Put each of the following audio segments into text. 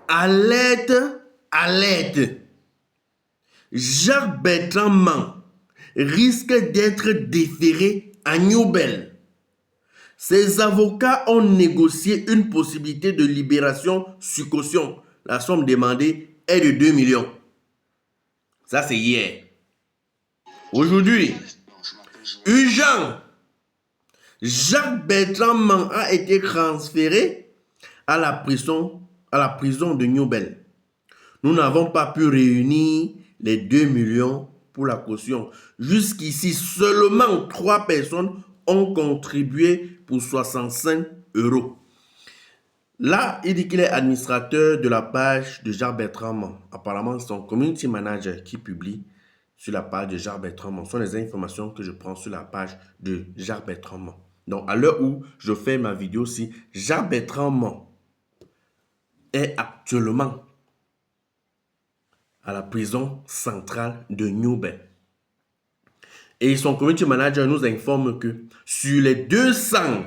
Alerte, alerte. Jacques-Bertrand Man risque d'être déféré à Newbel. Ses avocats ont négocié une possibilité de libération sur caution. La somme demandée est de 2 millions. Ça, c'est hier. Aujourd'hui, urgent. Jacques-Bertrand Man a été transféré à la prison de Newbel. Nous n'avons pas pu réunir les 2 millions pour la caution. Jusqu'ici, seulement 3 personnes ont contribué pour 65 €. Là, il dit qu'il est administrateur de la page de Jacques-Bertrand Man. Apparemment, c'est son community manager qui publie sur la page de Jacques-Bertrand Man. Ce sont les informations que je prends sur la page de Jacques-Bertrand Man. Donc, à l'heure où je fais ma vidéo ci, Jacques-Bertrand Man est actuellement à la prison centrale de Newbel. Et son community manager nous informe que sur les 200,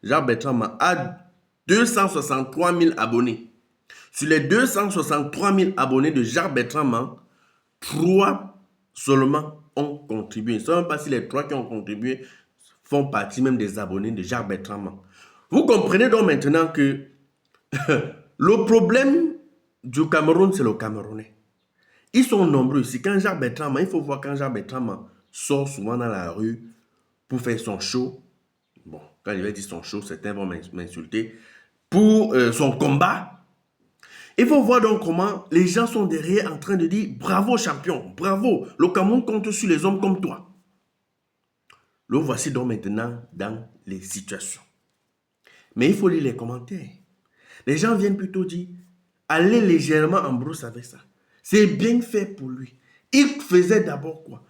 Jacques-Bertrand Man a 263 000 abonnés. Sur les 263 000 abonnés de Jacques-Bertrand Man, 3 seulement ont contribué. Je ne sais même pas si les 3 qui ont contribué font partie même des abonnés de Jacques-Bertrand Man. Vous comprenez donc maintenant que le problème du Cameroun, c'est le Camerounais. Ils sont nombreux ici. Quand Jacques-Bertrand Man, il faut voir quand Jacques-Bertrand Man sort souvent dans la rue pour faire son show. Bon, quand il va dire son show, certains vont m'insulter. Pour son combat. Il faut voir donc comment les gens sont derrière en train de dire bravo champion, bravo, le Cameroun compte sur les hommes comme toi. Le voici donc maintenant dans les situations. Mais il faut lire les commentaires. Les gens viennent plutôt dire allez légèrement en brousse avec ça. C'est bien fait pour lui. Il faisait d'abord quoi?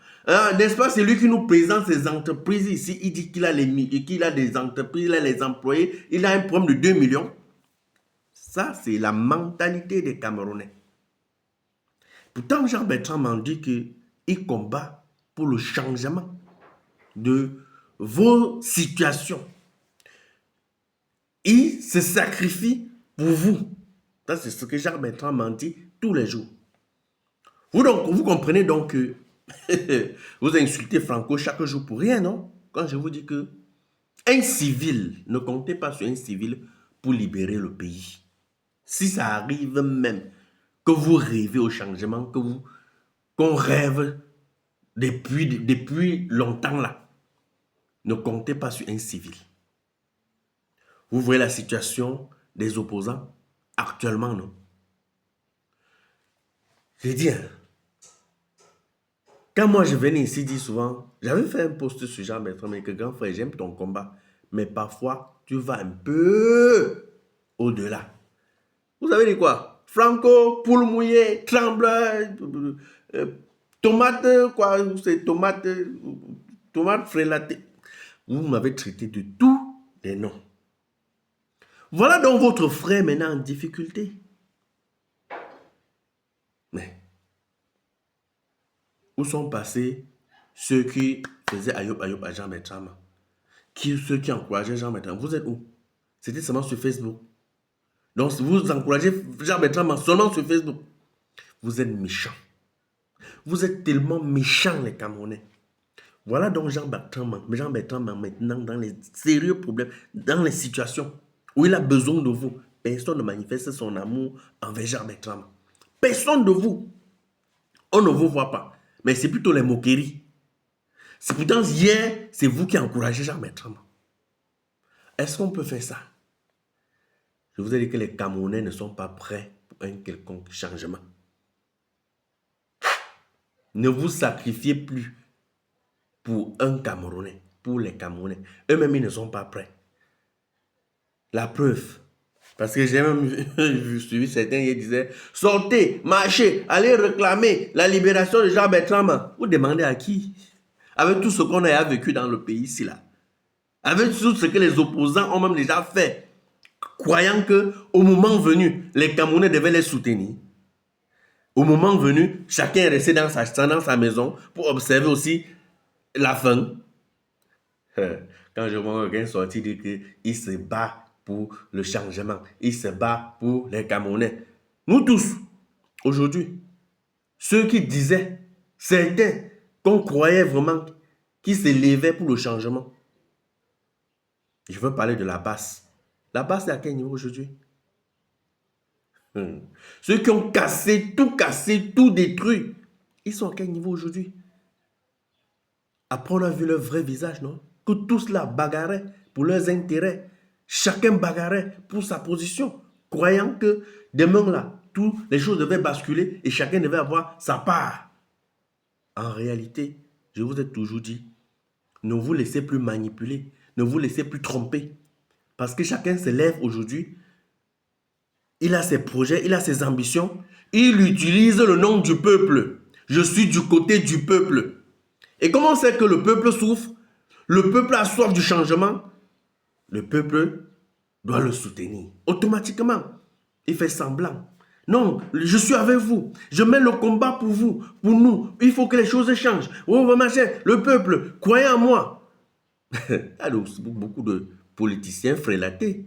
N'est-ce pas, c'est lui qui nous présente ses entreprises ici. Il dit qu'il a des entreprises, il a les employés, il a un problème de 2 millions. Ça, c'est la mentalité des Camerounais. Pourtant, Jacques-Bertrand Man dit qu'il combat pour le changement de vos situations. Il se sacrifie pour vous. Ça, c'est ce que Jacques-Bertrand Man dit tous les jours. Vous comprenez donc que vous insultez Franco chaque jour pour rien, non? Quand je vous dis que un civil, ne comptez pas sur un civil pour libérer le pays. Si ça arrive même que vous rêvez au changement, qu'on rêve depuis longtemps là, ne comptez pas sur un civil. Vous voyez la situation des opposants actuellement, non? J'ai dit, quand moi je venais ici dire souvent, j'avais fait un post sur Jean-Bertrand, mais que grand frère, j'aime ton combat, mais parfois tu vas un peu au-delà. Vous avez dit quoi? Franco, poule mouillée, trembleur, tomate, quoi, c'est tomate frélatée. Vous m'avez traité de tous les noms. Voilà donc votre frère maintenant en difficulté. Mais où sont passés ceux qui faisaient ayoub à Jean-Bertrand Man? Ceux qui encourageaient Jean-Bertrand? Vous êtes où? C'était seulement sur Facebook. Donc vous encouragez Jean-Bertrand Man seulement sur Facebook. Vous êtes méchants. Vous êtes tellement méchants les Camerounais. Voilà donc Jean-Bertrand Man maintenant dans les sérieux problèmes, dans les situations où il a besoin de vous. Personne ne manifeste son amour envers Jean-Bertrand Man. Personne de vous. On ne vous voit pas. Mais c'est plutôt les moqueries. C'est pourtant hier, c'est vous qui encouragez Jean-Bertrand Man. Est-ce qu'on peut faire ça? Je vous ai dit que les Camerounais ne sont pas prêts pour un quelconque changement. Ne vous sacrifiez plus pour un Camerounais, pour les Camerounais. Eux-mêmes, ils ne sont pas prêts. La preuve, parce que j'ai même suivi certains qui disaient sortez, marchez, allez réclamer la libération de Jean-Bertrand Man. Vous demandez à qui? Avec tout ce qu'on a vécu dans le pays ici, là. Avec tout ce que les opposants ont même déjà fait, croyant qu'au moment venu, les Camerounais devaient les soutenir. Au moment venu, chacun est resté dans sa maison pour observer aussi la fin. Quand je vois quelqu'un sortir dire qu'il se bat pour le changement, il se bat pour les Camerounais. Nous tous, aujourd'hui, ceux qui disaient, certains, qu'on croyait vraiment, qui s'élevaient pour le changement. Je veux parler de la base. La base, c'est à quel niveau aujourd'hui? Ceux qui ont cassé, tout détruit, ils sont à quel niveau aujourd'hui? Après, on a vu leur vrai visage, non? Que tous là bagarraient pour leurs intérêts. Chacun bagarrait pour sa position, croyant que demain là, toutes les choses devaient basculer et chacun devait avoir sa part. En réalité, je vous ai toujours dit, ne vous laissez plus manipuler, ne vous laissez plus tromper. Parce que chacun se lève aujourd'hui, il a ses projets, il a ses ambitions, il utilise le nom du peuple. Je suis du côté du peuple. Et comment on sait que le peuple souffre? Le peuple a soif du changement. Le peuple doit le soutenir. Automatiquement, il fait semblant. Non, je suis avec vous. Je mets le combat pour vous, pour nous. Il faut que les choses changent. On va marcher. Le peuple, croyez en moi. Il y a beaucoup de politiciens frélatés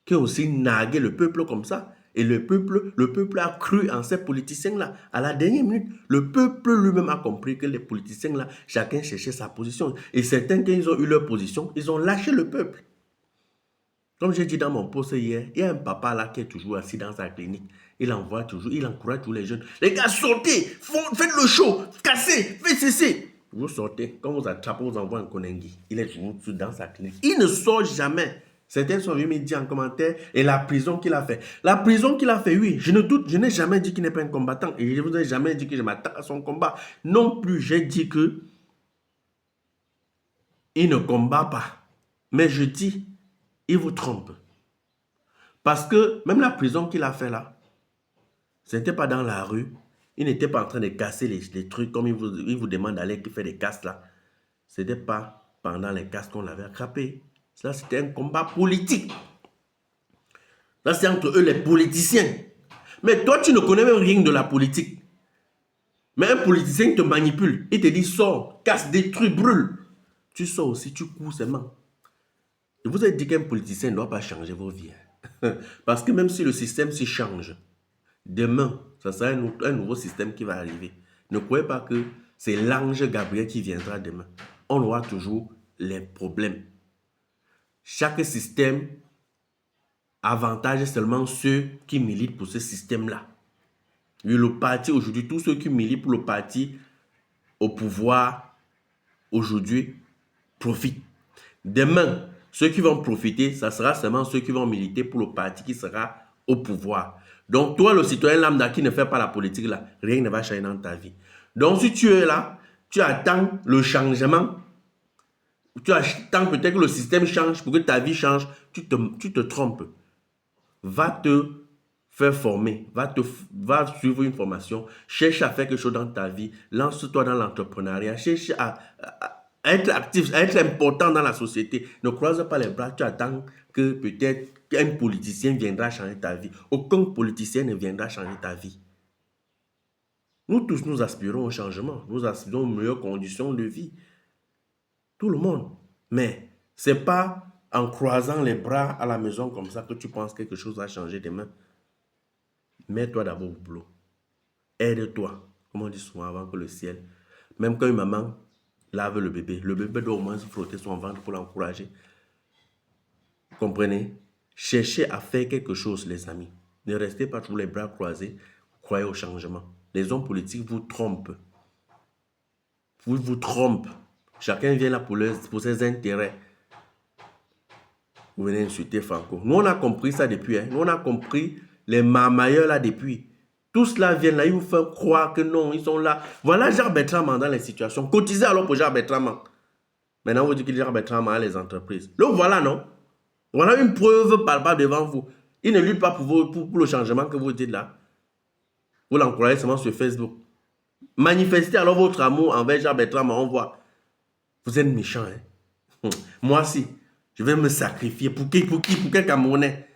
qui ont aussi nargué le peuple comme ça. Et le peuple a cru en ces politiciens-là. À la dernière minute, le peuple lui-même a compris que les politiciens-là, chacun cherchait sa position. Et certains, quand ils ont eu leur position, ils ont lâché le peuple. Comme j'ai dit dans mon post hier, il y a un papa là qui est toujours assis dans sa clinique. Il envoie toujours, il encourage tous les jeunes. Les gars, sortez, faites le show, cassez, faites ceci. Vous sortez, quand vous attrapez, vous envoie un Konengi. Il est toujours dans sa clinique. Il ne sort jamais. Certains sont venus me dire en commentaire, et la prison qu'il a fait. La prison qu'il a fait, oui, je ne doute, je n'ai jamais dit qu'il n'est pas un combattant. Et je ne vous ai jamais dit que je m'attaque à son combat. Non plus, j'ai dit que il ne combat pas. Mais je dis, il vous trompe. Parce que même la prison qu'il a fait là, ce n'était pas dans la rue. Il n'était pas en train de casser les trucs comme il vous demande d'aller faire des casses là. Ce n'était pas pendant les casses qu'on l'avait attrapé. Ça, c'était un combat politique. Là, c'est entre eux les politiciens. Mais toi, tu ne connais même rien de la politique. Mais un politicien te manipule. Il te dit, sors, casse, détruis, brûle. Tu sors aussi, tu cours seulement. Je vous ai dit qu'un politicien ne doit pas changer vos vies. Parce que même si le système s'y change, demain, ça sera un nouveau système qui va arriver. Ne croyez pas que c'est l'ange Gabriel qui viendra demain. On aura toujours les problèmes. Chaque système avantage seulement ceux qui militent pour ce système-là. Le parti aujourd'hui, tous ceux qui militent pour le parti au pouvoir aujourd'hui profitent. Demain, ceux qui vont profiter, ça sera seulement ceux qui vont militer pour le parti qui sera au pouvoir. Donc, toi, le citoyen lambda qui ne fait pas la politique, là, rien ne va changer dans ta vie. Donc, si tu es là, tu attends le changement, tu attends peut-être que le système change pour que ta vie change, tu te trompes. Va te faire former, va suivre une formation, cherche à faire quelque chose dans ta vie, lance-toi dans l'entrepreneuriat, cherche à être actif, à être important dans la société. Ne croise pas les bras, tu attends que peut-être un politicien viendra changer ta vie. Aucun politicien ne viendra changer ta vie. Nous tous, nous aspirons au changement. Nous aspirons aux meilleures conditions de vie. Tout le monde. Mais ce n'est pas en croisant les bras à la maison comme ça que tu penses que quelque chose va changer demain. Mets-toi d'abord au boulot. Aide-toi. Comme on dit souvent avant que le ciel. Même quand une maman lave le bébé doit au moins se frotter son ventre pour l'encourager. Comprenez? Cherchez à faire quelque chose, les amis. Ne restez pas tous les bras croisés. Croyez au changement. Les hommes politiques vous trompent. Vous trompent. Chacun vient là pour ses intérêts. Vous venez insulter Franco. Nous, on a compris ça depuis. Nous, on a compris les marmailleurs là depuis. Tous cela viennent là, ils vous font croire que non, ils sont là. Voilà Jacques Bertrand dans les situations. Cotisez alors pour Jacques Bertrand. Maintenant, vous dites que Jacques Bertrand a les entreprises. Le voilà, non? Voilà une preuve palpable devant vous. Il ne lutte pas pour le changement que vous dites là. Vous l'encouragez seulement sur Facebook. Manifestez alors votre amour envers Jacques Bertrand, on voit. Vous êtes méchant, hein? Moi aussi, je vais me sacrifier. Pour qui? Pour quel Camerounais?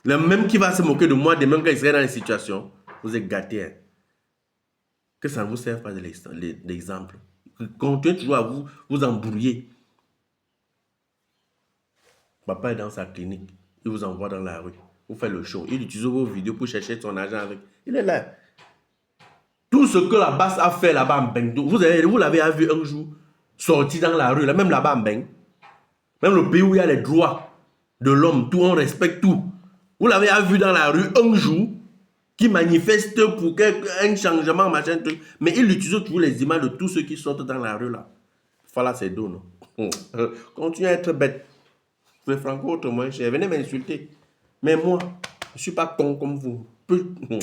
Le même qui va se moquer de moi demain quand il serait dans les situations. Vous êtes gâtés, hein? Que ça ne vous serve pas d'exemple. Continuez toujours à vous embrouiller. Papa est dans sa clinique. Il vous envoie dans la rue. Vous faites le show. Il utilise vos vidéos pour chercher son argent avec. Il est là. Tout ce que la basse a fait là-bas en Beng, vous l'avez vu un jour, sorti dans la rue, là, même là-bas en Beng. Même le pays où il y a les droits de l'homme, tout, on respecte tout. Vous l'avez vu dans la rue un jour, qui manifeste pour un changement, machin, truc. Mais il utilise toujours les images de tous ceux qui sortent dans la rue là. Voilà, c'est dos, non? Continuez à être bête. Frère Franco, autrement, venez m'insulter. Mais moi, je ne suis pas con comme vous. En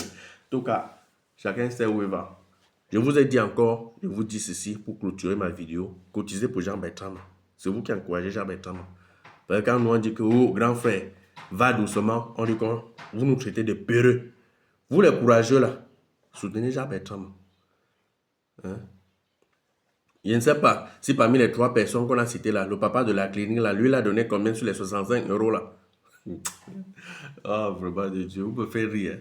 tout cas, chacun sait où il va. Je vous ai dit encore, je vous dis ceci pour clôturer ma vidéo. Cotisez pour Jean Bertrand. C'est vous qui encouragez Jean Bertrand. Parce que quand nous on dit que, oh, grand frère, va doucement, on dit que vous nous traitez de peureux. Vous les courageux là, soutenez Jean Bertrand. Hein? Je ne sais pas si parmi les 3 personnes qu'on a citées là, le papa de la clinique là, lui il a donné combien sur les 65 € là? Ah, vraiment de Dieu, vous me faites rire.